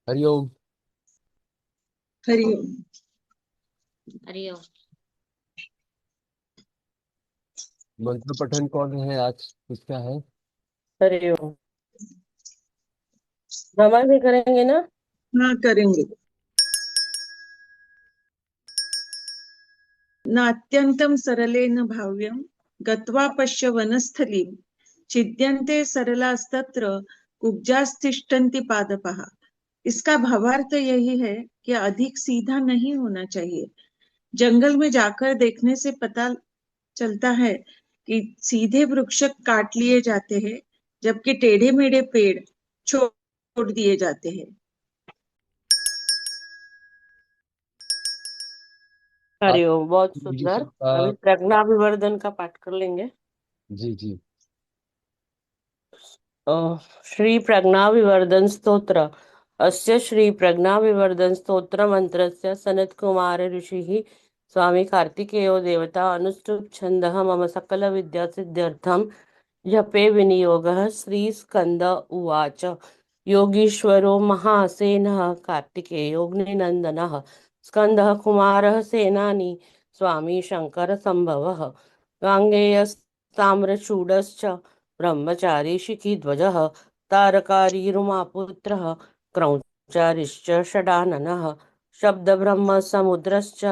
हरिओम। हरिओम। हरिओम। मंत्र पठन कौन है आज, किसका है? हरिओम। नमन भी करेंगे ना? हाँ, करेंगे। नात्यंतं सरलेन भाव्यं गत्वा पश्य वनस्थलीं छिद्यन्ते सरलास्तत्र कुब्जास्तिष्ठन्ति पादपः। इसका भावार्थ यही है कि अधिक सीधा नहीं होना चाहिए। जंगल में जाकर देखने से पता चलता है कि सीधे वृक्ष काट लिए जाते हैं, जबकि टेढ़े मेढ़े पेड़ छोड़ दिए जाते हैं। आप हरिओम, बहुत जी सुंदर। सबका। अभी प्रज्ञा विवर्धन का पाठ कर लेंगे। जी जी। श्री प्रज्ञा विवर्धन स्तोत्र। अस्य श्री प्रज्ञा विवर्धन स्तोत्र मंत्रस्य सनत कुमार ऋषिः स्वामी कार्तिकेयो देवता अनुष्टुप् छन्दः मम सकल विद्या सिद्ध्यर्थं जपे विनियोगः। श्री स्कंद उवाच। योगीश्वरो महासेनः कार्तिकेयोऽग्निनन्दनः स्कंदः कुमारः सेनानी स्वामी शंकर संभवः। गांगेयस्ताम्रचूडश्च ब्रह्मचारी शिखीध्वजः तारकारीरुमापुत्रः क्रौञ्चारिश्च षडाननः शब्दब्रह्मसमुद्रश्च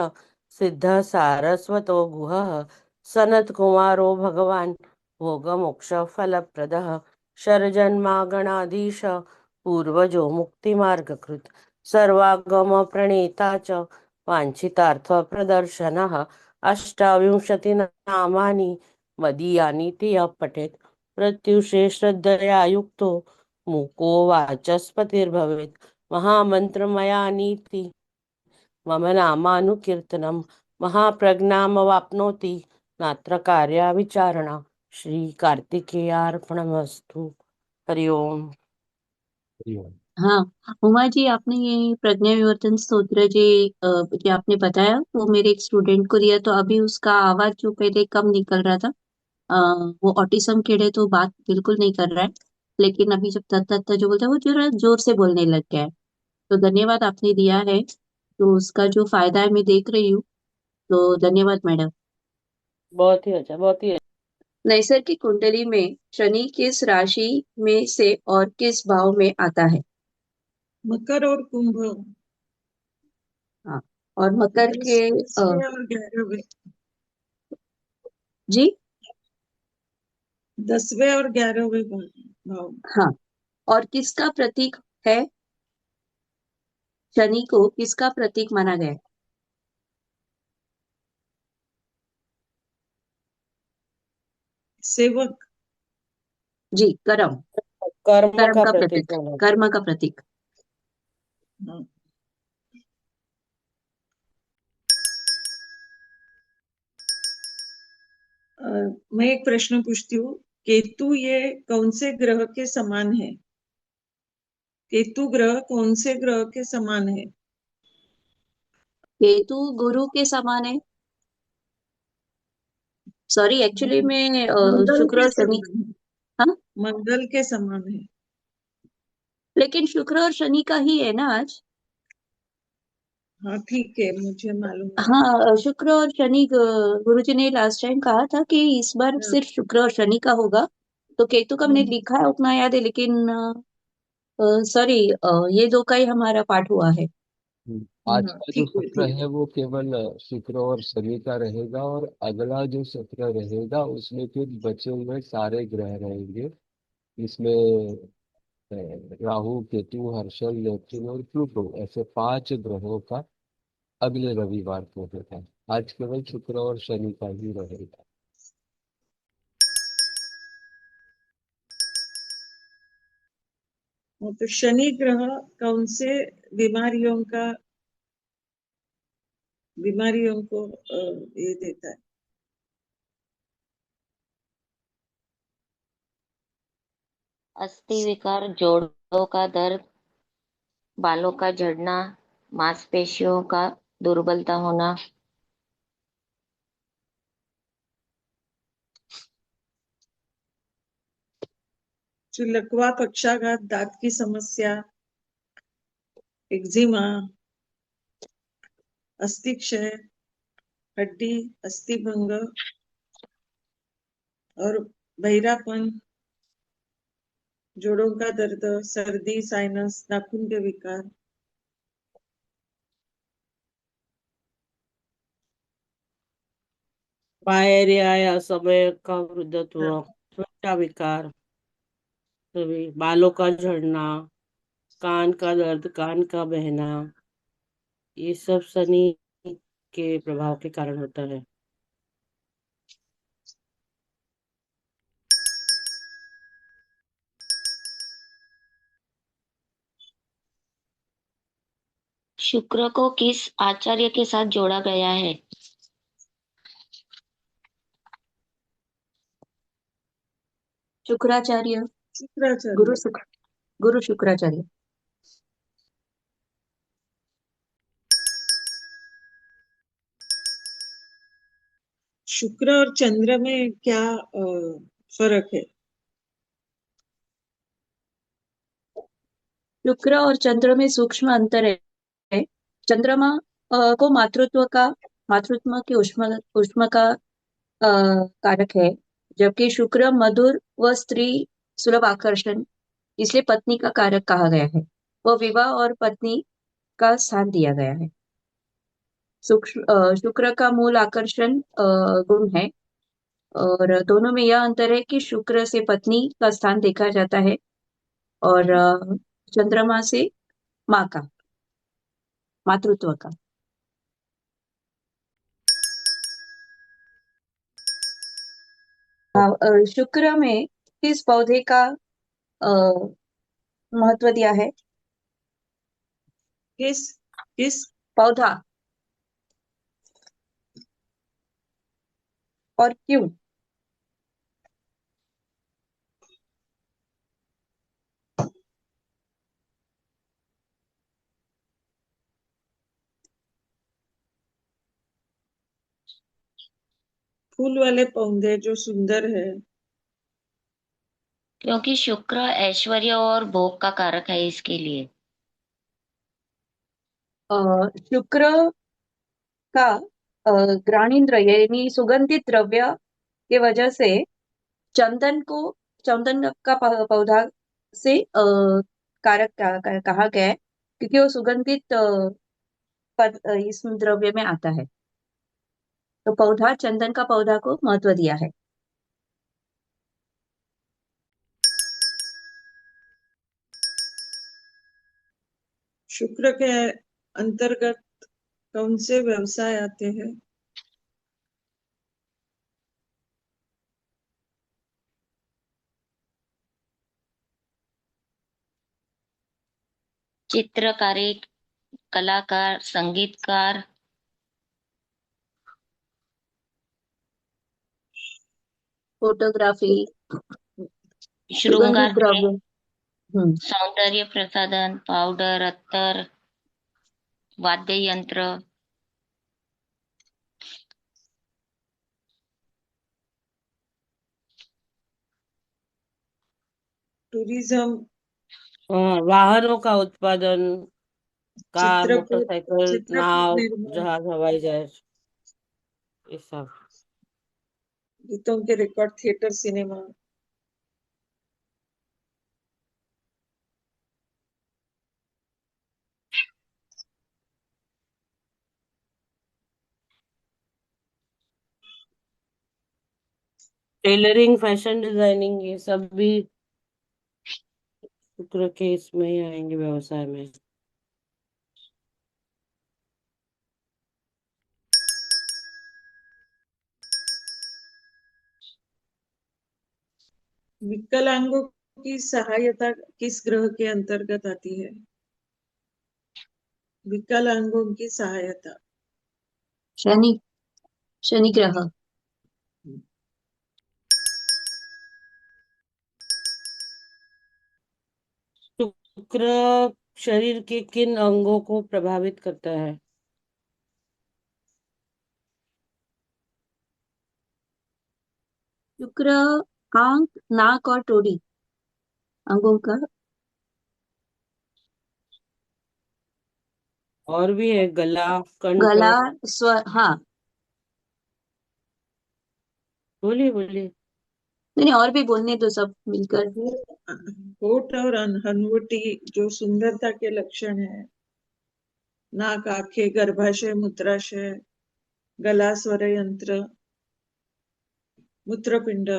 सिद्धः सारस्वतो गुहः सनत्कुमारो भगवान् भोगमोक्षफलप्रदः शरजन्मागणाधीश पूर्वजो मुक्तिमार्गकृत् सर्वागमप्रणेता च वाञ्छितार्थप्रदर्शनः। अष्टाविंशतिनामानि मदीयानि ते पठेत् प्रत्युषे श्रद्धया युक्तो मुको वाचस्पतिर्भवेत्। महामन्त्रमयानीति मम नामानुकीर्तनं महाप्रज्ञामवाप्नोति नात्र कार्या विचारणा। श्री कार्तिकेयार्पणमस्तु। हरि ओम। हरिओम। हाँ, उमा जी, आपने ये प्रज्ञा विवर्तन स्तोत्र जे आपने बताया वो मेरे एक स्टूडेंट को दिया, तो अभी उसका आवाज जो पहले कम निकल रहा था। वो ऑटिज्म किड है तो बात बिल्कुल नहीं कर रहा है, लेकिन अभी जब तत्त जो बोलता है वो जरा जोर से बोलने लग गया है। तो धन्यवाद, आपने दिया है तो उसका जो फायदा है मैं देख रही हूँ। तो धन्यवाद मैडम। बहुत ही अच्छा, बहुत ही अच्छा। नैसर्गिक कुंडली में शनि किस राशि में से और किस भाव में आता है? मकर और कुंभ। हाँ, और मकर के 10वें और 11वें। जी 10वें और 11वें भाव। हाँ, और किसका प्रतीक है? शनि को किसका प्रतीक माना गया है? सेवक। जी, कर्म। कर्म कर्म का का प्रतीक प्रतीक, होना कर्म चाहिए। का प्रतीक। हाँ। अ, मैं एक प्रश्न पूछती हूँ। केतु ये कौन से ग्रह के समान है? केतु ग्रह कौन से ग्रह के समान है? केतु गुरु के समान है। सॉरी, एक्चुअली में मंगल शुक्र के और शनि। समान है। हाँ, मंगल के समान है। लेकिन शुक्र और शनि का ही है ना आज। हाँ, ठीक है, मुझे मालूम है। हाँ, शुक्र और शनि, गुरुजी ने लास्ट टाइम कहा था कि इस बार हाँ, सिर्फ शुक्र और शनि का होगा। तो केतु का मैंने हम्म, लिखा है उतना याद है, लेकिन सॉरी, ये दो का ही हमारा पाठ हुआ है। आज हाँ, का जो ठीक है, सत्र ठीक। है वो केवल शुक्र और शनि का रहेगा, और अगला जो सत्र रहेगा उसमें फिर बचे हुए सारे ग्रह रहेंगे। इसमें अ, राहु केतु हर्षल नेपच्यून और प्लूटो, ऐसे 5 ग्रहों का अगले रविवार को होगा। आज केवल शुक्र और शनि का ही रहेगा। तो शनि ग्रह कौन से बीमारियों का बीमारियों को ये देता है? अस्थि विकार, जोड़ों का दर्द, बालों का झड़ना, मांसपेशियों का दुर्बलता होना। लकवा, पक्षाघात, दांत की समस्या, एक्जिमा, अस्थि क्षय, हड्डी अस्थि भंग और बहिरापन, जोड़ों का दर्द, सर्दी, साइनस, नाखून के विकार, पायरिया या समय का वृद्धत्व, त्वचा विकार, सभी बालों का झड़ना, कान का दर्द, कान का बहना, ये सब शनि के प्रभाव के कारण होता है। शुक्र को किस आचार्य के साथ जोड़ा गया है? शुक्राचार्य, शुक्राचार्य। गुरु शुक्राचार्य। शुक्र और चंद्र में क्या फर्क है? शुक्र और चंद्र में सूक्ष्म अंतर है। चंद्रमा को मातृत्व की उष्मा का कारक है, जबकि शुक्र मधुर व स्त्री सुलभ आकर्षण, इसलिए पत्नी का कारक कहा गया है। वह विवाह और पत्नी का स्थान दिया गया है। शुक्र का मूल आकर्षण गुण है, और दोनों में यह अंतर है कि शुक्र से पत्नी का स्थान देखा जाता है, और चंद्रमा से माँ का, मातृत्व का। शुक्र में किस पौधे का अ, महत्व दिया है? किस किस पौधा, और क्यों? फूल वाले पौधे जो सुंदर है। क्योंकि शुक्र ऐश्वर्य और भोग का कारक है, इसके लिए। शुक्र का घ्राणेंद्र यानी सुगंधित द्रव्य के वजह से चंदन का पौधा से कारक कहा गया है, क्योंकि वो सुगंधित पद इस द्रव्य में आता है। तो पौधा, चंदन का पौधा को महत्व दिया है। शुक्र के अंतर्गत कौन से व्यवसाय आते हैं? चित्रकारी, कलाकार, संगीतकार, फोटोग्राफी, सुगंधित श्रृंगार में द्रव्य। हम्म। सौंदर्य प्रसाधन, पाउडर, अत्तर, वाद्य यंत्र, टूरिज्म, वाहनों का उत्पादन, कार, चित्रपट मोटरसाइकिल, चित्रपट नाव, निर्माण, जहाज, हवाई जहाज, ये सब। गीतों के record, theatre, cinema, tailoring, fashion designing, ये सब भी शुक्र के इसमें ही आएंगे, व्यवसाय में। विकलांगों की सहायता किस ग्रह के अंतर्गत आती है? विकलांगों की सहायता। शनि, शनि ग्रह। शुक्र शरीर के किन अंगों को प्रभावित करता है? शुक्र आंख, नाक और टोड़ी अंगों का और भी है गला, कंठ। गला, स्वर, हाँ। बोलिए बोलिए। नहीं नहीं, और भी बोलने दो सब मिलकर। होठ और हनवटी जो सुंदरता के लक्षण है। नाक, आंखें, गर्भाशय, मूत्राशय, गला, स्वर यंत्र, मूत्रपिंड।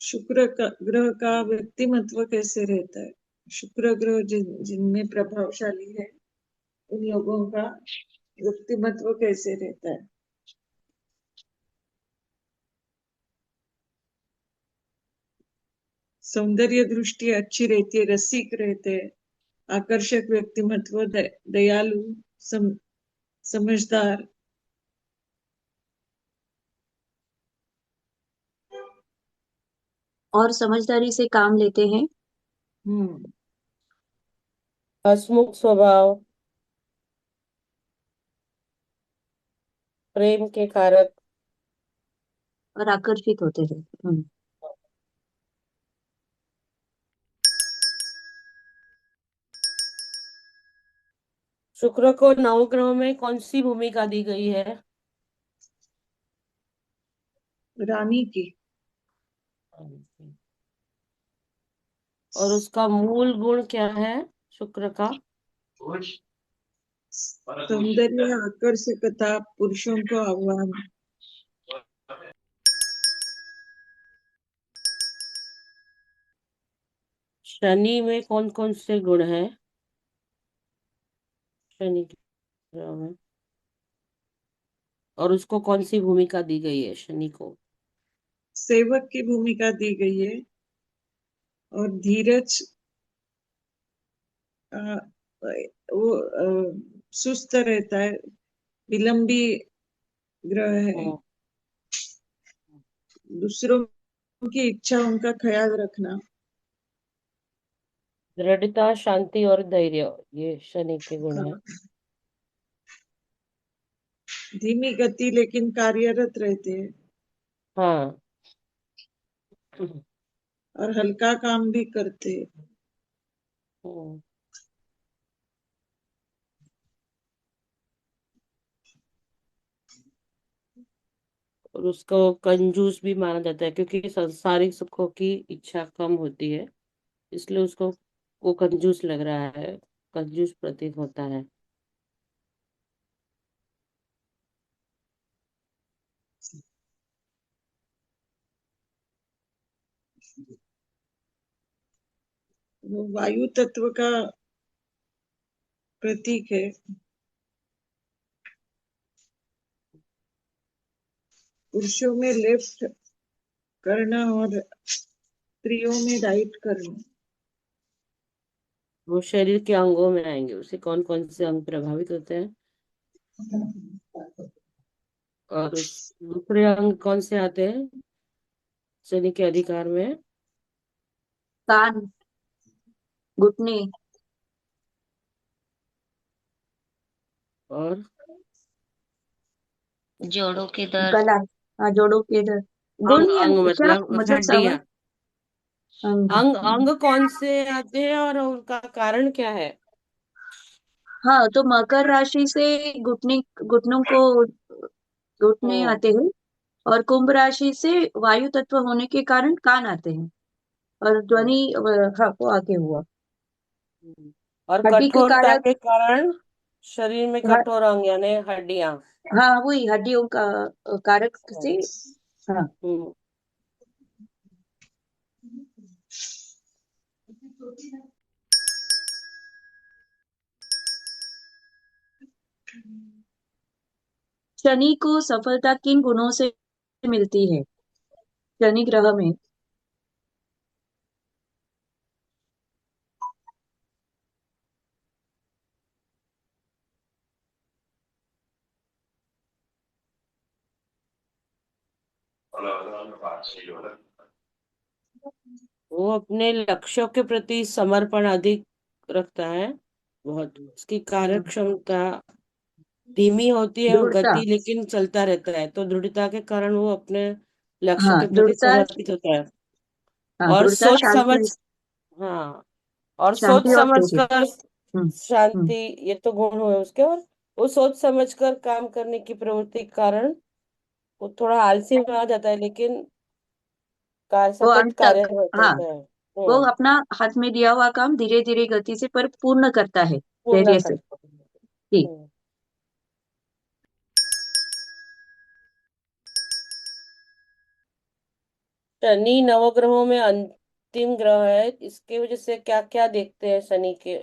शुक्र ग्रह का व्यक्तिमत्व कैसे रहता है? शुक्र ग्रह जिनमें प्रभावशाली है, उन लोगों का व्यक्तिमत्व कैसे रहता है? सौंदर्य दृष्टि अच्छी रहती है, रसिक रहते हैं, आकर्षक व्यक्तिमत्व, दयालु, समझदार। और समझदारी से काम लेते हैं। हम्म। हंसमुख स्वभाव, प्रेम के कारक। और आकर्षित होते हैं। शुक्र को नवग्रह में कौन सी भूमिका दी गई है? रानी की। और उसका मूल गुण क्या है शुक्र का? सौंदर्य, आकर्षकता, पुरुषों को आह्वान। शनि में कौन कौन से गुण हैं? शनि के ग्रह में, और उसको कौन सी भूमिका दी गई है शनि को? सेवक की भूमिका दी गई है। और धीरज, आ, वो सुस्त रहता है, विलंबी ग्रह है। हम्म, दूसरों की इच्छा, उनका ख्याल रखना। दृढ़ता, शांति और धैर्य, ये शनि के गुण हैं। धीमी गति लेकिन कार्यरत रहते हैं। हाँ। और हल्का काम भी करते हैं। हम्म, और उसको कंजूस भी माना जाता है क्योंकि सांसारिक सुखों की इच्छा कम होती है, इसलिए उसको वो कंजूस लग रहा है, कंजूस प्रतीत होता है। वो वायु तत्व का प्रतीक है। पुरुषों में लेफ्ट करना और स्त्रियों में राइट करना। वो शरीर के अंगों में आएंगे, उसे कौन कौन से अंग प्रभावित होते हैं? और उस दूसरे अंग कौन से आते हैं शनि के अधिकार में? कान, घुटने, और जोड़ों के दर्द। गला, हाँ, जोड़ों के इधर। गुण अंग, नहीं अंग क्या मतलब मतलब हड्डियां। सावर? अंग। अंग, अंग कौन से आते हैं और उनका कारण क्या है? हाँ, तो मकर राशि से घुटने, घुटनों को घुटने हम्म। आते हैं। और कुंभ राशि से वायु तत्व होने के कारण कान आते हैं। और ध्वनि, हाँ, वो आगे हुआ। हम्म। और हड्डी के कठोरता कारक। के कारण शरीर में हाँ, कठोर अंग यानी हड्डियां। हाँ, वही हड्डियों का कारक से। हाँ। हम्म। शनि को सफलता किन गुणों से मिलती है शनि ग्रह में? वो अपने लक्ष्यों के प्रति समर्पण अधिक रखता है, बहुत। उसकी कार्य क्षमता धीमी होती है दृढ़ता। गति, लेकिन चलता रहता है, तो दृढ़ता के कारण वो अपने लक्ष्य हाँ, के प्रति दृढ़ता। समर्पित होता है। हाँ, और दृढ़ता, सोच समझ, शांति, हाँ, और सोच शांति और समझ तेजी। कर हम्म। हम्म। शांति, ये तो गुण हुए उसके। और वो सोच समझ कर काम करने की प्रवृत्ति के कारण वो थोड़ा आलसी में आ जाता है, लेकिन वो सतत अंत तक, कार्यरत हाँ, रहता है। वो अपना हाथ में दिया हुआ काम धीरे धीरे गति से पर पूर्ण करता है, पूर्ण धैर्य से। करता है। जी। हम्म। शनि नवग्रहों में अंतिम ग्रह है, इसके वजह से क्या क्या देखते हैं? शनि के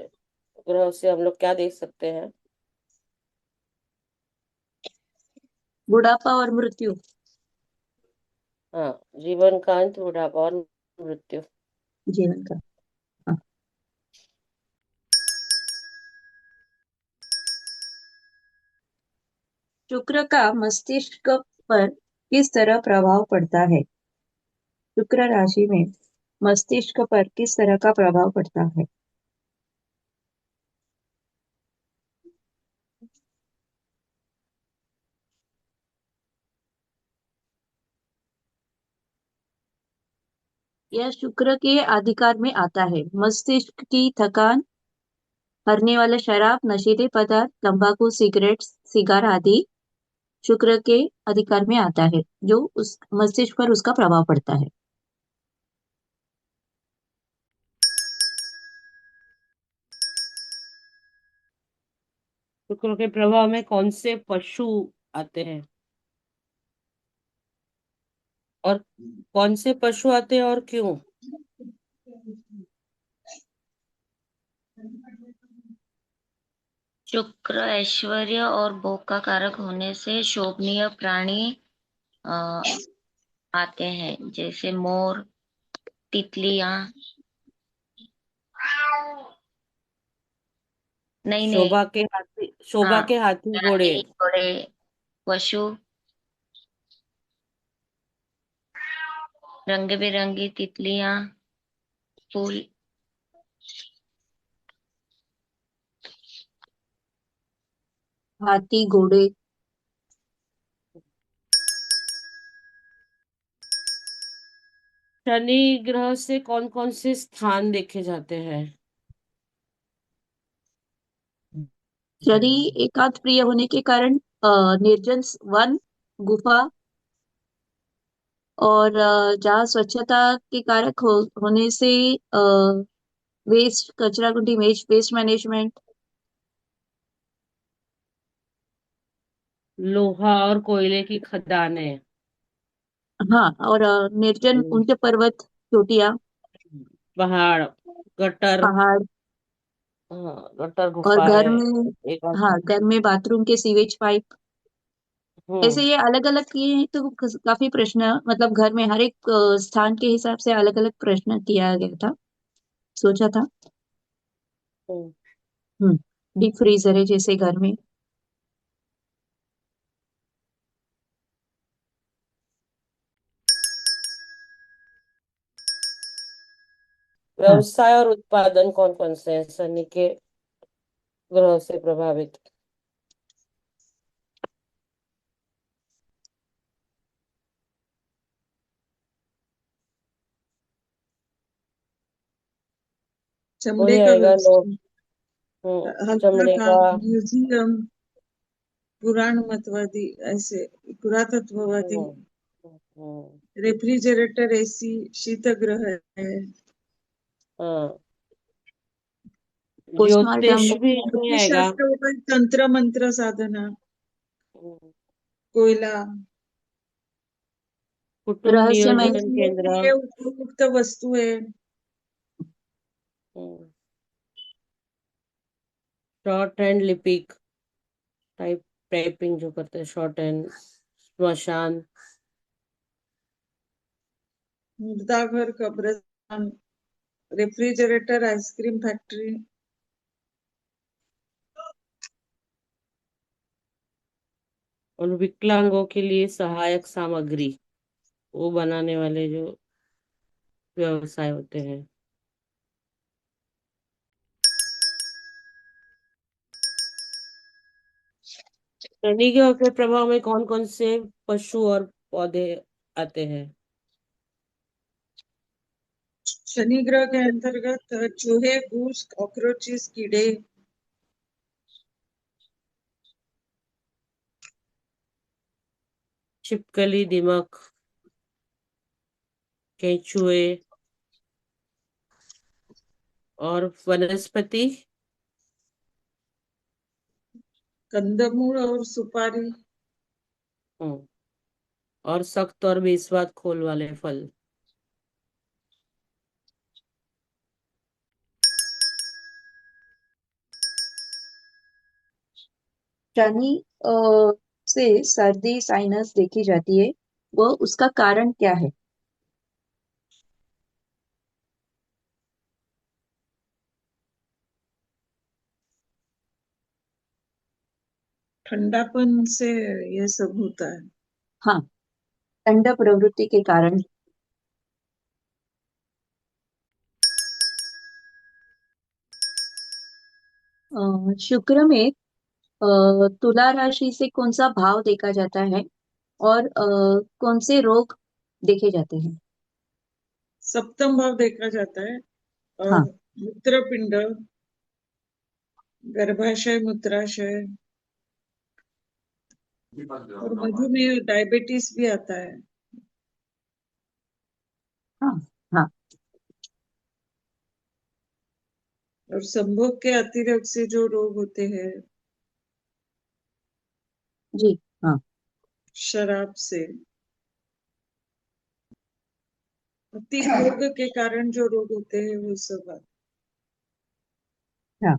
ग्रह से हम लोग क्या देख सकते हैं? बुढ़ापा और मृत्यु। हाँ, जीवन का अंत, बुढ़ापा और मृत्यु। जीवन का। हाँ। शुक्र का मस्तिष्क पर किस तरह प्रभाव पड़ता है? शुक्र राशि में मस्तिष्क पर किस तरह का प्रभाव पड़ता है? यह शुक्र के अधिकार में आता है। मस्तिष्क की थकान, हरने वाला शराब, नशीले पदार्थ, तंबाकू, सिगरेट, सिगार आदि शुक्र के अधिकार में आता है, जो उस मस्तिष्क पर उसका प्रभाव पड़ता है। शुक्र के प्रभाव में कौन से पशु आते हैं, और कौन से पशु आते हैं और क्यों? शुक्र ऐश्वर्य और भोग का कारक होने से शोभनीय प्राणी अ, आते हैं, जैसे मोर, तितलियां, नई नई, शोभा हाँ, के हाथी घोड़े। गाड़ी घोड़े, पशु, रंग बिरंगी तितलियां, फूल। हाथी, घोड़े। शनि ग्रह से कौन कौन से स्थान देखे जाते हैं? शनि एकांत प्रिय होने के कारण निर्जन वन, गुफा, और जहाँ स्वच्छता के कारक होने से वेस्ट, कचरा कुंडी, वेस्ट मैनेजमेंट। लोहा और कोयले की खदानें। हाँ, और निर्जन हम्म, ऊंचे पर्वत, चोटियां, पहाड़, गटर। पहाड़। हाँ, गटर और गुफा है घर में, एक हाँ, घर में बाथरूम के सीवेज पाइप। ऐसे हम्म। ये अलग अलग किए हैं, तो काफी प्रश्न, मतलब घर में हर एक स्थान के हिसाब से अलग अलग प्रश्न किया गया था, सोचा था। हम्म। हम्म। डीप फ्रीजर है जैसे घर में। हाँ। व्यवसाय और उत्पादन कौन कौन से हैं शनि के ग्रह से प्रभावित? हो चमड़े का जाएगा लो। व्यवसाय, हल्का चमड़े का। काम, म्यूजियम, पुराणमतवादी, ऐसे पुरातत्ववादी, हम्म। हम्म। रेफ्रिजरेटर, एसी, शीतगृह है, हाँ, पोस्टमार्टम। ज्योतिष भी इसमें ज्योतिष आएगा। शास्त्र होता है, तंत्र मंत्र साधना, हम्म, कोयला, कुटुंब रहस्यमय। नियोजन बेचने के केंद्र। लिए उपयुक्त वस्तुएं, हम्म, शॉर्ट एंड लिपिक, टाइपिंग जो करते हैं, शॉर्ट एंड, श्मशान। मुर्दाघर, कब्रिस्तान, रेफ्रिजरेटर, आइसक्रीम फैक्ट्री, और विकलांगों के लिए सहायक सामग्री, वो बनाने वाले जो व्यवसाय होते हैं। शनि ग्रह के प्रभाव में कौन कौन से पशु और पौधे आते हैं? शनि ग्रह के अंतर्गत चूहे, घूस, कॉकरोचेस, कीड़े, छिपकली, दीमक, केंचुए और वनस्पति, कंदमूल और सुपारी, और सख्त और बेस्वाद खोल वाले फल। शनि से सर्दी साइनस देखी जाती है, वो उसका कारण क्या है? ठंडापन से ये सब होता है। हाँ, ठंड प्रवृत्ति के कारण। शुक्र में तुला राशि से कौन सा भाव देखा जाता है और कौन से रोग देखे जाते हैं? सप्तम भाव देखा जाता है और हाँ मूत्रपिंड, गर्भाशय, मूत्राशय और मधुमेह, डायबिटीज भी आता है। हाँ हाँ और संभोग के अतिरेक से जो रोग होते हैं, जी हाँ शराब से, अति भोग के कारण जो रोग होते हैं वो सब आते हाँ।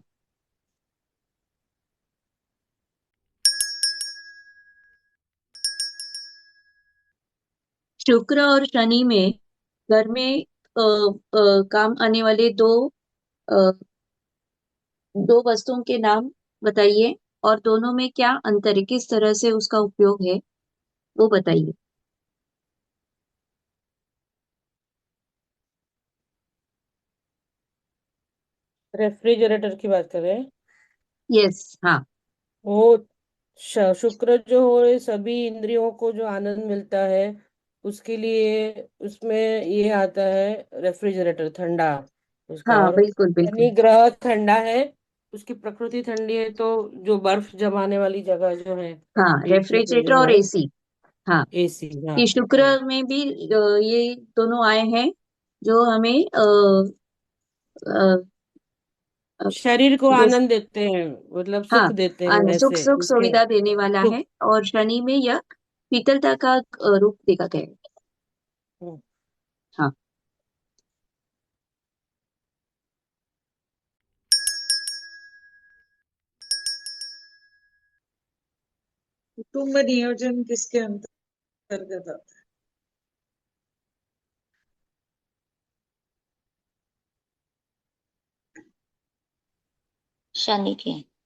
शुक्र और शनि में घर में काम आने वाले अ, दो वस्तुओं के नाम बताइए और दोनों में क्या अंतर है, किस तरह से उसका उपयोग है वो बताइए। रेफ्रिजरेटर की बात करें, यस हाँ वो शुक्र जो हो, ये सभी इंद्रियों को जो आनंद मिलता है उसके लिए उसमें ये आता है रेफ्रिजरेटर, ठंडा उसका। हाँ और बिल्कुल शनि बिल्कुल। ग्रह ठंडा है, उसकी प्रकृति ठंडी है, तो जो बर्फ जमाने वाली जगह जो है, हाँ एसी पे रेफ्रिजरेटर जो और है, एसी। हाँ, एसी, हाँ। कि शुक्र में भी ये दोनों आए हैं जो हमें अ, अ, शरीर को जैसे आनंद देते हैं, मतलब हाँ सुख देते हैं, सुख वैसे सुख उनके सुविधा देने वाला सुख। है। और शनि में यह शीतलता का रूप देखा गया है। हाँ हैं। कुटुंब नियोजन किसके अंतर्गत आता है? शनि के।